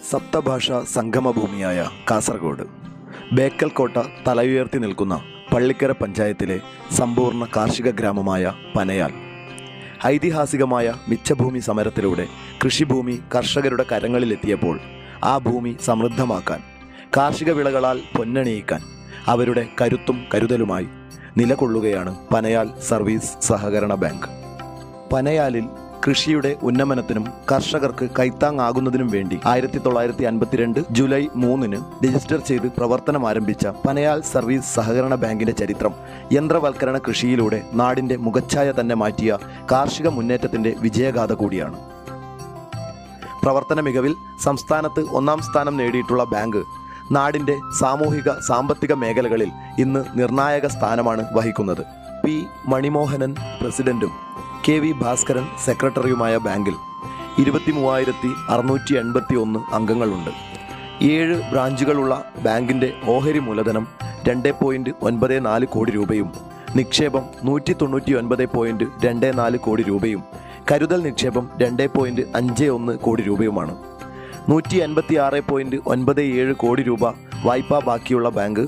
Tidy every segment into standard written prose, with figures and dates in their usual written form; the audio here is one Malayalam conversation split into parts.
സപ്തഭാഷാ സംഗമഭൂമിയായ കാസർഗോഡ് ബേക്കൽ കോട്ട തലയുയർത്തി നിൽക്കുന്ന പള്ളിക്കര പഞ്ചായത്തിലെ സമ്പൂർണ്ണ കാർഷിക ഗ്രാമമായ പനയാൽ ഐതിഹാസികമായ മിച്ചഭൂമി സമരത്തിലൂടെ കൃഷിഭൂമി കർഷകരുടെ കരങ്ങളിലെത്തിയപ്പോൾ ആ ഭൂമി സമൃദ്ധമാക്കാൻ, കാർഷിക വിളകളാൽ പൊന്നണിയിക്കാൻ അവരുടെ കരുത്തും കരുതലുമായി നിലകൊള്ളുകയാണ് പനയാൽ സർവീസ് സഹകരണ ബാങ്ക്. പനയാലിൽ കൃഷിയുടെ ഉന്നമനത്തിനും കർഷകർക്ക് കൈത്താങ്ങാകുന്നതിനും വേണ്ടി 1952 ജൂലൈ 3 രജിസ്റ്റർ ചെയ്ത് പ്രവർത്തനം ആരംഭിച്ച പനയാൽ സർവീസ് സഹകരണ ബാങ്കിന്റെ ചരിത്രം യന്ത്രവൽക്കരണ കൃഷിയിലൂടെ നാടിന്റെ മുഖച്ഛായ തന്നെ മാറ്റിയ കാർഷിക മുന്നേറ്റത്തിന്റെ വിജയഗാഥ കൂടിയാണ്. പ്രവർത്തന മികവിൽ സംസ്ഥാനത്ത് 1ാം സ്ഥാനം നേടിയിട്ടുള്ള ബാങ്ക് നാടിന്റെ സാമൂഹിക സാമ്പത്തിക മേഖലകളിൽ ഇന്ന് നിർണായക സ്ഥാനമാണ് വഹിക്കുന്നത്. പി മണിമോഹനൻ പ്രസിഡന്റും കെ വി ഭാസ്കരൻ സെക്രട്ടറിയുമായ ബാങ്കിൽ 23,681 അംഗങ്ങളുണ്ട്. 7 ബ്രാഞ്ചുകളുള്ള ബാങ്കിന്റെ ഓഹരി മൂലധനം 2.94 കോടി രൂപയും നിക്ഷേപം 199.24 കോടി രൂപയും കരുതൽ നിക്ഷേപം 2.51 കോടി രൂപയുമാണ്. 156.97 കോടി രൂപ വായ്പ ബാക്കിയുള്ള ബാങ്ക്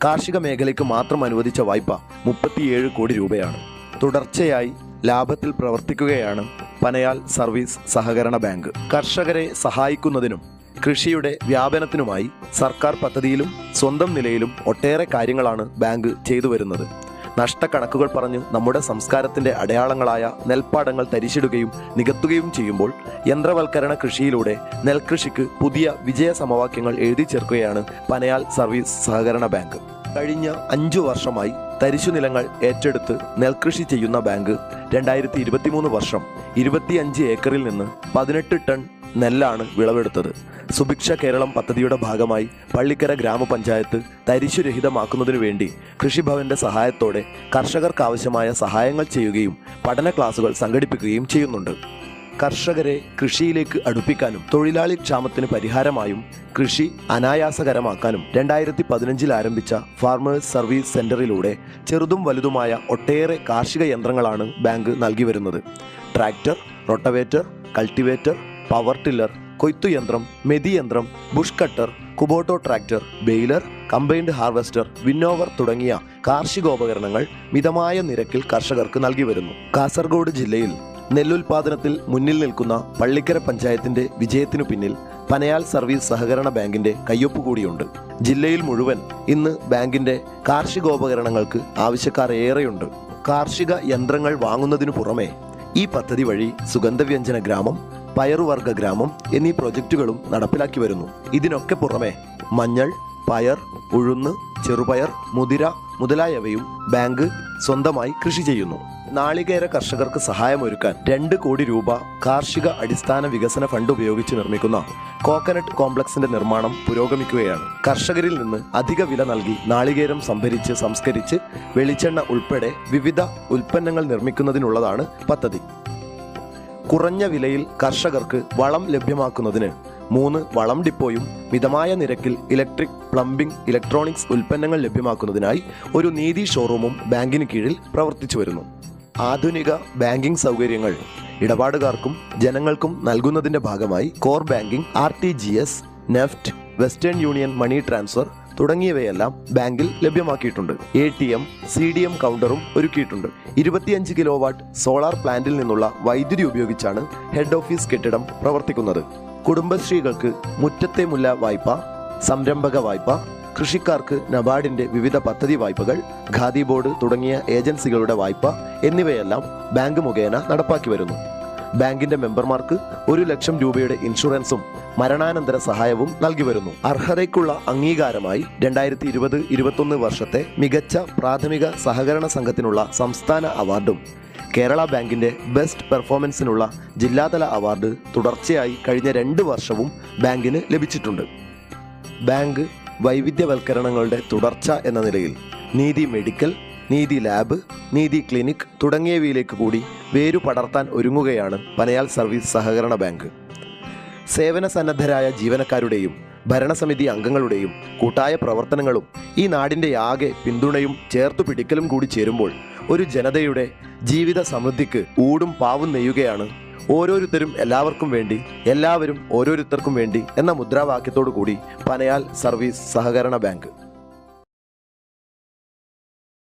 കാർഷിക മേഖലയ്ക്ക് മാത്രം അനുവദിച്ച വായ്പ 37 കോടി രൂപയാണ്. തുടർച്ചയായി ലാഭത്തിൽ പ്രവർത്തിക്കുകയാണ് പനയാൽ സർവീസ് സഹകരണ ബാങ്ക്. കർഷകരെ സഹായിക്കുന്നതിനും കൃഷിയുടെ വ്യാപനത്തിനുമായി സർക്കാർ പദ്ധതിയിലും സ്വന്തം നിലയിലും ഒട്ടേറെ കാര്യങ്ങളാണ് ബാങ്ക് ചെയ്തു വരുന്നത്. നഷ്ടക്കണക്കുകൾ പറഞ്ഞ് നമ്മുടെ സംസ്കാരത്തിന്റെ അടയാളങ്ങളായ നെൽപ്പാടങ്ങൾ തരിശിടുകയും നികത്തുകയും ചെയ്യുമ്പോൾ യന്ത്രവൽക്കരണ കൃഷിയിലൂടെ നെൽകൃഷിക്ക് പുതിയ വിജയ സമവാക്യങ്ങൾ എഴുതി ചേർക്കുകയാണ് പനയാൽ സർവീസ് സഹകരണ ബാങ്ക്. കഴിഞ്ഞ 5 വർഷമായി തരിശുനിലങ്ങൾ ഏറ്റെടുത്ത് നെൽകൃഷി ചെയ്യുന്ന ബാങ്ക് 2023 വർഷം 25 ഏക്കറിൽ നിന്ന് 18 ടൺ നെല്ലാണ് വിളവെടുത്തത്. സുഭിക്ഷ കേരളം പദ്ധതിയുടെ ഭാഗമായി പള്ളിക്കര ഗ്രാമപഞ്ചായത്ത് തരിശുരഹിതമാക്കുന്നതിനു വേണ്ടി കൃഷിഭവന്റെ സഹായത്തോടെ കർഷകർക്കാവശ്യമായ സഹായങ്ങൾ ചെയ്യുകയും പഠന ക്ലാസുകൾ സംഘടിപ്പിക്കുകയും ചെയ്യുന്നുണ്ട്. കർഷകരെ കൃഷിയിലേക്ക് അടുപ്പിക്കാനും തൊഴിലാളി ക്ഷാമത്തിന് പരിഹാരമായും കൃഷി അനായാസകരമാക്കാനും 2015 ആരംഭിച്ച ഫാർമേഴ്സ് സർവീസ് സെന്ററിലൂടെ ചെറുതും വലുതുമായ ഒട്ടേറെ കാർഷിക യന്ത്രങ്ങളാണ് ബാങ്ക് നൽകി വരുന്നത്. Tractor, rotavator, cultivator, power tiller, കൊയ്ത്തുയന്ത്രം, മെതിയന്ത്രം, bush cutter, Kubota tractor, baler, combined harvester, winnower തുടങ്ങിയ കാർഷികോപകരണങ്ങൾ മിതമായ നിരക്കിൽ കർഷകർക്ക് നൽകി വരുന്നു. കാസർഗോഡ് ജില്ലയിൽ നെല്ലുൽപാദനത്തിൽ മുന്നിൽ നിൽക്കുന്ന പള്ളിക്കര പഞ്ചായത്തിന്റെ വിജയത്തിനു പിന്നിൽ പനയാൽ സർവീസ് സഹകരണ ബാങ്കിന്റെ കയ്യൊപ്പ് കൂടിയുണ്ട്. ജില്ലയിൽ മുഴുവൻ ഇന്ന് ബാങ്കിന്റെ കാർഷികോപകരണങ്ങൾക്ക് ആവശ്യക്കാർ ഏറെയുണ്ട്. കാർഷിക യന്ത്രങ്ങൾ വാങ്ങുന്നതിനു പുറമെ ഈ പദ്ധതി വഴി സുഗന്ധവ്യഞ്ജന ഗ്രാമം, പയറുവർഗ ഗ്രാമം എന്നീ പ്രൊജക്റ്റുകളും നടപ്പിലാക്കി വരുന്നു. ഇതിനൊക്കെ പുറമെ മഞ്ഞൾ, പയർ, ഉഴുന്ന്, ചെറുപയർ, മുതിര മുതലായവയും ബാങ്ക് സ്വന്തമായി കൃഷി ചെയ്യുന്നു. നാളികേര കർഷകർക്ക് സഹായമൊരുക്കാൻ 2 കോടി രൂപ കാർഷിക അടിസ്ഥാന വികസന ഫണ്ട് ഉപയോഗിച്ച് നിർമ്മിക്കുന്ന കോക്കനട്ട് കോംപ്ലക്സിന്റെ നിർമ്മാണം പുരോഗമിക്കുകയാണ്. കർഷകരിൽ നിന്ന് അധിക വില നൽകി നാളികേരം സംഭരിച്ച് സംസ്കരിച്ച് വെളിച്ചെണ്ണ ഉൾപ്പെടെ വിവിധ ഉൽപ്പന്നങ്ങൾ നിർമ്മിക്കുന്നതിനുള്ളതാണ് പദ്ധതി. കുറഞ്ഞ വിലയിൽ കർഷകർക്ക് വളം ലഭ്യമാക്കുന്നതിന് 3 വളം ഡിപ്പോയും മിതമായ നിരക്കിൽ ഇലക്ട്രിക്, പ്ലംബിംഗ്, ഇലക്ട്രോണിക്സ് ഉൽപ്പന്നങ്ങൾ ലഭ്യമാക്കുന്നതിനായി ഒരു നീതി ഷോറൂമും ബാങ്കിന് കീഴിൽ പ്രവർത്തിച്ചു വരുന്നു. ആധുനിക ബാങ്കിംഗ് സൗകര്യങ്ങൾ ഇടപാടുകാർക്കും ജനങ്ങൾക്കും നൽകുന്നതിന്റെ ഭാഗമായി core banking, RTGS, NEFT, western union money transfer തുടങ്ങിയവയെല്ലാം ബാങ്കിൽ ലഭ്യമാക്കിയിട്ടുണ്ട്. ATM, CDM കൗണ്ടറും ഒരുക്കിയിട്ടുണ്ട്. 25 കിലോവാട്ട് സോളാർ പ്ലാന്റിൽ നിന്നുള്ള വൈദ്യുതി ഉപയോഗിച്ചാണ് ഹെഡ് ഓഫീസ് കെട്ടിടം പ്രവർത്തിക്കുന്നത്. കുടുംബശ്രീകൾക്ക് മുറ്റത്തെ മുല്ല വായ്പ, സംരംഭക വായ്പ, കൃഷിക്കാർക്ക് നബാർഡിന്റെ വിവിധ പദ്ധതി വായ്പകൾ, ഖാദി ബോർഡ് തുടങ്ങിയ ഏജൻസികളുടെ വായ്പ എന്നിവയെല്ലാം ബാങ്ക് മുഖേന നടപ്പാക്കി വരുന്നു. ബാങ്കിന്റെ മെമ്പർമാർക്ക് 1 ലക്ഷം രൂപയുടെ ഇൻഷുറൻസും മരണാനന്തര സഹായവും നൽകി വരുന്നു. അർഹതയ്ക്കുള്ള അംഗീകാരമായി 2020-21 വർഷത്തെ മികച്ച പ്രാഥമിക സഹകരണ സംഘത്തിനുള്ള സംസ്ഥാന അവാർഡും കേരള ബാങ്കിന്റെ ബെസ്റ്റ് പെർഫോമൻസിനുള്ള ജില്ലാതല അവാർഡ് തുടർച്ചയായി കഴിഞ്ഞ 2 വർഷവും ബാങ്കിന് ലഭിച്ചിട്ടുണ്ട്. ബാങ്ക് വൈവിധ്യവൽക്കരണങ്ങളുടെ തുടർച്ച എന്ന നിലയിൽ നീതി മെഡിക്കൽ, നീതി ലാബ്, നീതി ക്ലിനിക് തുടങ്ങിയവയിലേക്ക് കൂടി വേരു പടർത്താൻ ഒരുങ്ങുകയാണ് പനയാൽ സർവീസ് സഹകരണ ബാങ്ക്. സേവന സന്നദ്ധരായ ജീവനക്കാരുടെയും ഭരണസമിതി അംഗങ്ങളുടെയും കൂട്ടായ പ്രവർത്തനങ്ങളും ഈ നാടിൻ്റെ ആകെ പിന്തുണയും ചേർത്തു പിടിക്കലും കൂടി ചേരുമ്പോൾ ഒരു ജനതയുടെ ജീവിത സമൃദ്ധിക്ക് ഊടും പാവും നെയ്യുകയാണ് ഓരോരുത്തരും എല്ലാവർക്കും വേണ്ടി, എല്ലാവരും ഓരോരുത്തർക്കും വേണ്ടി എന്ന മുദ്രാവാക്യത്തോടു കൂടി പനയാൽ സർവീസ് സഹകരണ ബാങ്ക്.